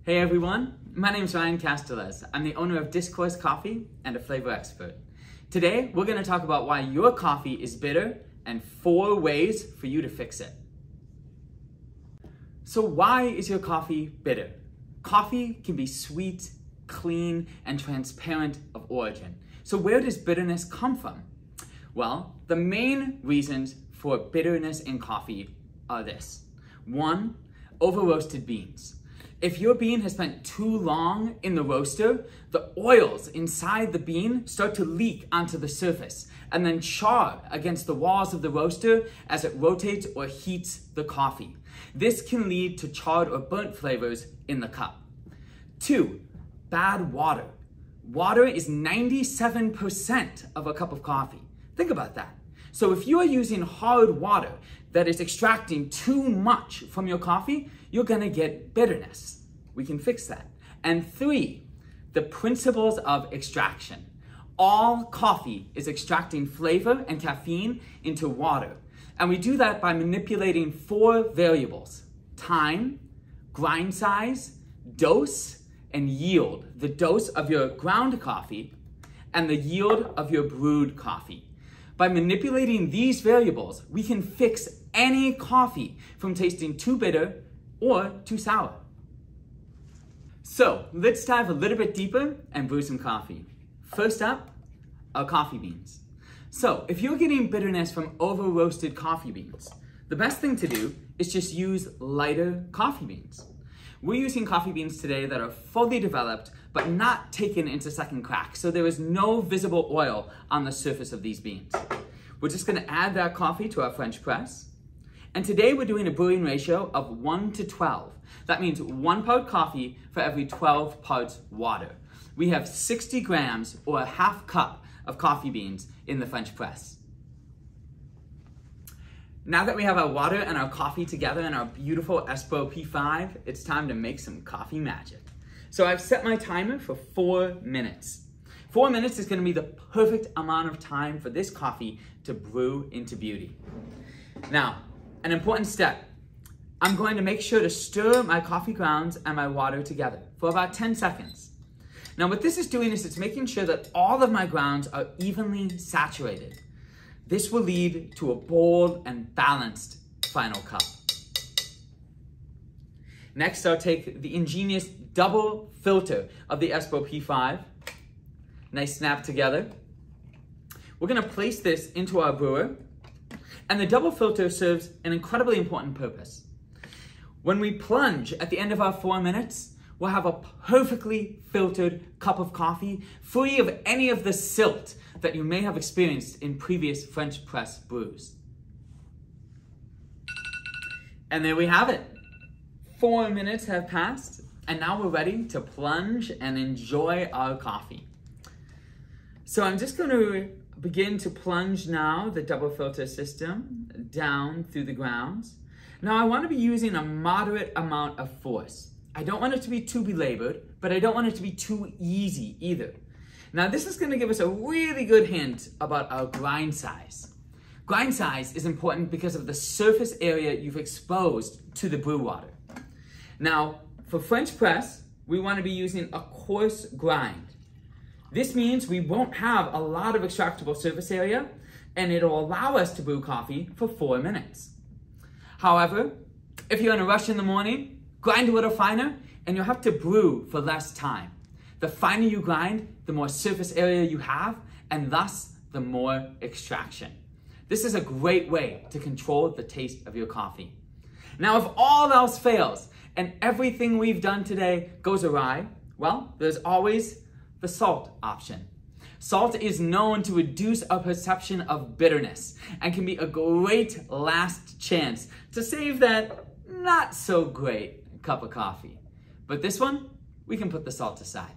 Hey everyone, my name is Ryan Castellez. I'm the owner of Discourse Coffee and a flavor expert. Today, we're going to talk about why your coffee is bitter and 4 ways for you to fix it. So why is your coffee bitter? Coffee can be sweet, clean, and transparent of origin. So where does bitterness come from? Well, the main reasons for bitterness in coffee are this. 1, over-roasted beans. If your bean has spent too long in the roaster, the oils inside the bean start to leak onto the surface and then char against the walls of the roaster as it rotates or heats the coffee. This can lead to charred or burnt flavors in the cup. 2, bad water. Water is 97% of a cup of coffee. Think about that. So if you are using hard water that is extracting too much from your coffee, you're gonna get bitterness. We can fix that. And 3, the principles of extraction. All coffee is extracting flavor and caffeine into water. And we do that by manipulating 4 variables: time, grind size, dose, and yield. The dose of your ground coffee and the yield of your brewed coffee. By manipulating these variables, we can fix any coffee from tasting too bitter or too sour. So let's dive a little bit deeper and brew some coffee. First up, our coffee beans. So if you're getting bitterness from over-roasted coffee beans, the best thing to do is just use lighter coffee beans. We're using coffee beans today that are fully developed but not taken into second cracks, so there is no visible oil on the surface of these beans. We're just gonna add that coffee to our French press. And today we're doing a brewing ratio of 1 to 12. That means 1 part coffee for every 12 parts water. We have 60 grams or a half cup of coffee beans in the French press. Now that we have our water and our coffee together in our beautiful Espro P5, it's time to make some coffee magic. So I've set my timer for 4 minutes. 4 minutes is gonna be the perfect amount of time for this coffee to brew into beauty. Now, an important step. I'm going to make sure to stir my coffee grounds and my water together for about 10 seconds. Now what this is doing is it's making sure that all of my grounds are evenly saturated. This will lead to a bold and balanced final cup. Next, I'll take the ingenious double filter of the Espro P5. Nice snap together. We're gonna place this into our brewer, and the double filter serves an incredibly important purpose. When we plunge at the end of our 4 minutes, we'll have a perfectly filtered cup of coffee, free of any of the silt that you may have experienced in previous French press brews. And there we have it. 4 minutes have passed, and now we're ready to plunge and enjoy our coffee. So I'm just going to begin to plunge now the double filter system down through the grounds. Now I want to be using a moderate amount of force. I don't want it to be too belabored, but I don't want it to be too easy either. Now this is going to give us a really good hint about our grind size. Grind size is important because of the surface area you've exposed to the brew water. Now, for French press, we want to be using a coarse grind. This means we won't have a lot of extractable surface area, and it'll allow us to brew coffee for 4 minutes. However, if you're in a rush in the morning, grind a little finer, and you'll have to brew for less time. The finer you grind, the more surface area you have, and thus the more extraction. This is a great way to control the taste of your coffee. Now, if all else fails, and everything we've done today goes awry, well, there's always the salt option. Salt is known to reduce our perception of bitterness and can be a great last chance to save that not so great cup of coffee. But this one, we can put the salt aside.